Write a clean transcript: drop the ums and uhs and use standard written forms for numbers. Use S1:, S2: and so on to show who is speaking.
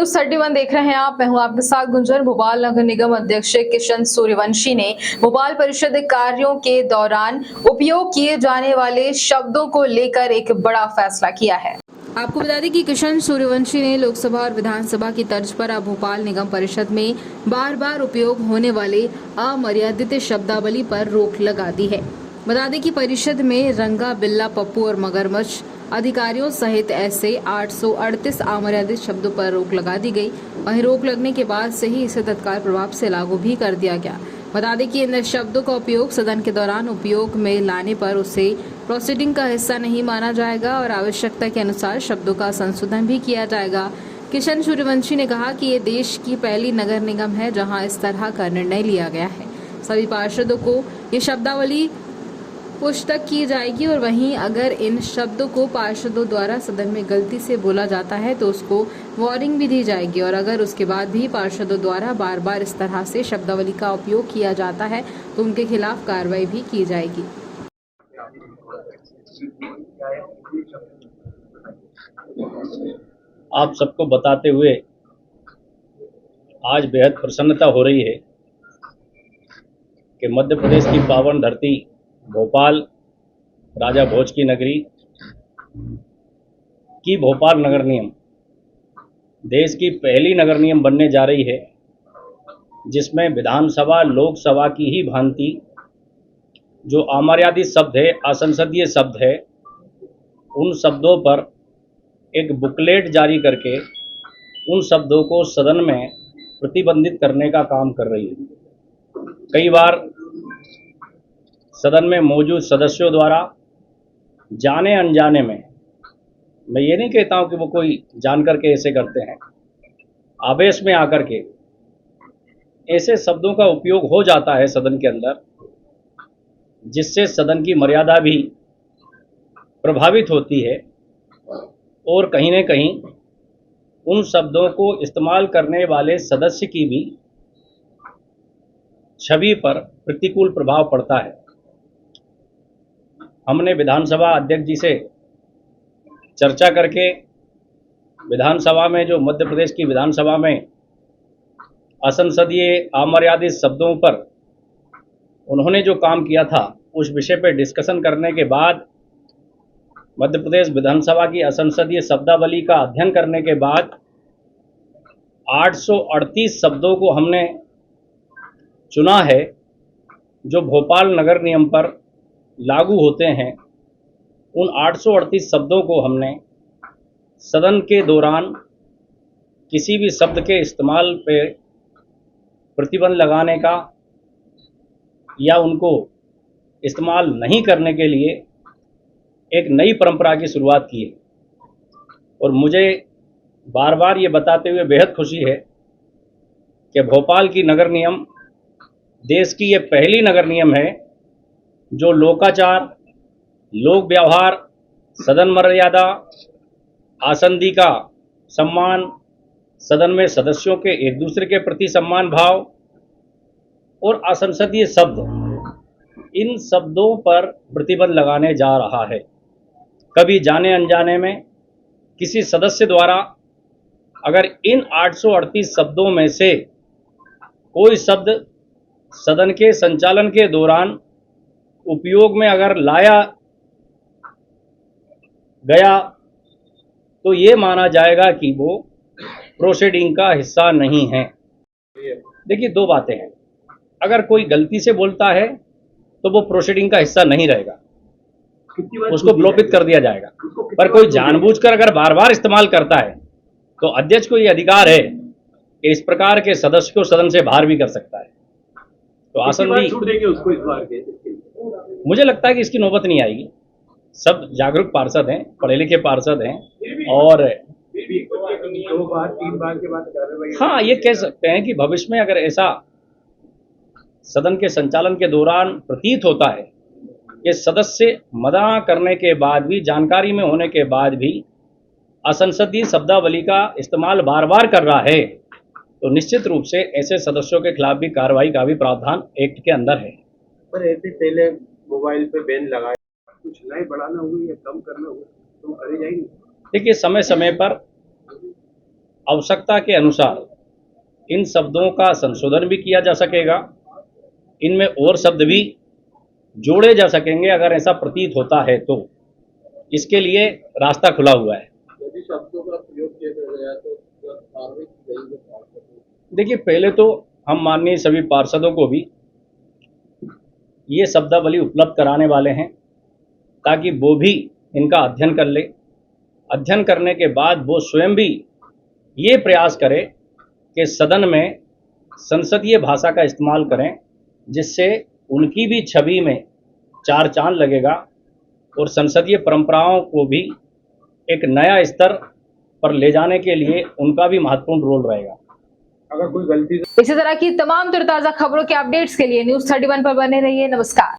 S1: News 31 देख रहे हैं आप। मैं हूं आपके साथ गुंजन। भोपाल नगर निगम अध्यक्ष किशन सूर्यवंशी ने भोपाल परिषद कार्यों के दौरान उपयोग किए जाने वाले शब्दों को लेकर एक बड़ा फैसला किया है। आपको बता दें कि किशन सूर्यवंशी ने लोकसभा और विधानसभा की तर्ज पर अब भोपाल निगम परिषद में बार बार उपयोग होने वाले अमर्यादित शब्दावली पर रोक लगा दी है। बता दें कि परिषद में रंगा, बिल्ला, पप्पू और मगरमच्छ अधिकारियों सहित ऐसे 838 अमर्यादित शब्दों पर रोक लगा दी गई। वहीं रोक लगने के बाद से ही इसे तत्काल प्रभाव से लागू भी कर दिया गया। बता दें कि इन शब्दों का उपयोग सदन के दौरान उपयोग में लाने पर उसे प्रोसीडिंग का हिस्सा नहीं माना जाएगा और आवश्यकता के अनुसार शब्दों का संशोधन भी किया जाएगा। किशन सूर्यवंशी ने कहा कि ये देश की पहली नगर निगम है जहां इस तरह का निर्णय लिया गया है। सभी पार्षदों को ये शब्दावली पुस्तक की जाएगी और वहीं अगर इन शब्दों को पार्षदों द्वारा सदन में गलती से बोला जाता है तो उसको वार्निंग भी दी जाएगी और अगर उसके बाद भी पार्षदों द्वारा बार बार इस तरह से शब्दावली का उपयोग किया जाता है तो उनके खिलाफ कार्रवाई भी की जाएगी।
S2: आप सबको बताते हुए आज बेहद प्रसन्नता हो रही है कि मध्य प्रदेश की पावन धरती भोपाल, राजा भोज की नगरी की भोपाल नगर निगम देश की पहली नगर निगम बनने जा रही है, जिसमें विधानसभा लोकसभा की ही भांति जो अमर्यादित शब्द है, असंसदीय शब्द है, उन शब्दों पर एक बुकलेट जारी करके उन शब्दों को सदन में प्रतिबंधित करने का काम कर रही है। कई बार सदन में मौजूद सदस्यों द्वारा जाने अनजाने में, मैं ये नहीं कहता हूं कि वो कोई जान करके ऐसे करते हैं, आवेश में आकर के ऐसे शब्दों का उपयोग हो जाता है सदन के अंदर, जिससे सदन की मर्यादा भी प्रभावित होती है और कहीं न कहीं उन शब्दों को इस्तेमाल करने वाले सदस्य की भी छवि पर प्रतिकूल प्रभाव पड़ता है। हमने विधानसभा अध्यक्ष जी से चर्चा करके विधानसभा में, जो मध्य प्रदेश की विधानसभा में असंसदीय अमर्यादित शब्दों पर उन्होंने जो काम किया था, उस विषय पर डिस्कशन करने के बाद मध्य प्रदेश विधानसभा की असंसदीय शब्दावली का अध्ययन करने के बाद 838 शब्दों को हमने चुना है जो भोपाल नगर निगम पर लागू होते हैं। उन 838 शब्दों को हमने सदन के दौरान किसी भी शब्द के इस्तेमाल पे प्रतिबंध लगाने का या उनको इस्तेमाल नहीं करने के लिए एक नई परंपरा की शुरुआत की है। और मुझे बार बार ये बताते हुए बेहद खुशी है कि भोपाल की नगर निगम देश की ये पहली नगर निगम है जो लोकाचार, लोक व्यवहार, सदन मर्यादा, आसंदी का सम्मान, सदन में सदस्यों के एक दूसरे के प्रति सम्मान भाव और असंसदीय शब्द, इन शब्दों पर प्रतिबंध लगाने जा रहा है। कभी जाने अनजाने में किसी सदस्य द्वारा अगर इन 838 शब्दों में से कोई शब्द सदन के संचालन के दौरान उपयोग में अगर लाया गया तो ये माना जाएगा कि वो प्रोसीडिंग का हिस्सा नहीं है। देखिए, दो बातें हैं। अगर कोई गलती से बोलता है तो वो प्रोसीडिंग का हिस्सा नहीं रहेगा, उसको ब्लोपित कर दिया जाएगा। पर कोई जानबूझकर अगर बार बार इस्तेमाल करता है तो अध्यक्ष को ये अधिकार है कि इस प्रकार के सदस्य को सदन से बाहर भी कर सकता है। तो आसंदी
S3: छूट देंगे उसको इस बार के,
S2: मुझे लगता है कि इसकी नौबत नहीं आएगी। सब जागरूक पार्षद हैं, पढ़े लिखे पार्षद हैं और
S3: 2 बार 3 बार के बाद कार्रवाई।
S2: हाँ, ये कह सकते हैं कि भविष्य में अगर ऐसा सदन के संचालन के दौरान प्रतीत होता है कि सदस्य मना करने के बाद भी, जानकारी में होने के बाद भी असंसदीय शब्दावली का इस्तेमाल बार बार कर रहा है, तो निश्चित रूप से ऐसे सदस्यों के खिलाफ भी कार्रवाई का भी प्रावधान एक्ट के अंदर है।
S3: पर ऐसे पहले मोबाइल पे बैन लगाया, कुछ नए बढ़ाना हुआ या कम करना हुआ तो करे जाएंगे।
S2: देखिए, समय समय पर आवश्यकता के अनुसार इन शब्दों का संशोधन भी किया जा सकेगा, इनमें और शब्द भी जोड़े जा सकेंगे अगर ऐसा प्रतीत होता है तो। इसके लिए रास्ता खुला हुआ है।
S3: यदि शब्दों का प्रयोग किया गया तो कार्रवाई की जाएगी।
S2: देखिए, पहले तो हम माननीय सभी पार्षदों को भी ये शब्दावली उपलब्ध कराने वाले हैं ताकि वो भी इनका अध्ययन कर ले। अध्ययन करने के बाद वो स्वयं भी ये प्रयास करें कि सदन में संसदीय भाषा का इस्तेमाल करें, जिससे उनकी भी छवि में चार चांद लगेगा और संसदीय परंपराओं को भी एक नया स्तर पर ले जाने के लिए उनका भी महत्वपूर्ण रोल रहेगा।
S3: अगर कोई गलती
S1: इसी तरह की तमाम तरोताजा खबरों के अपडेट्स के लिए न्यूज़ 31 पर बने रहिए। नमस्कार।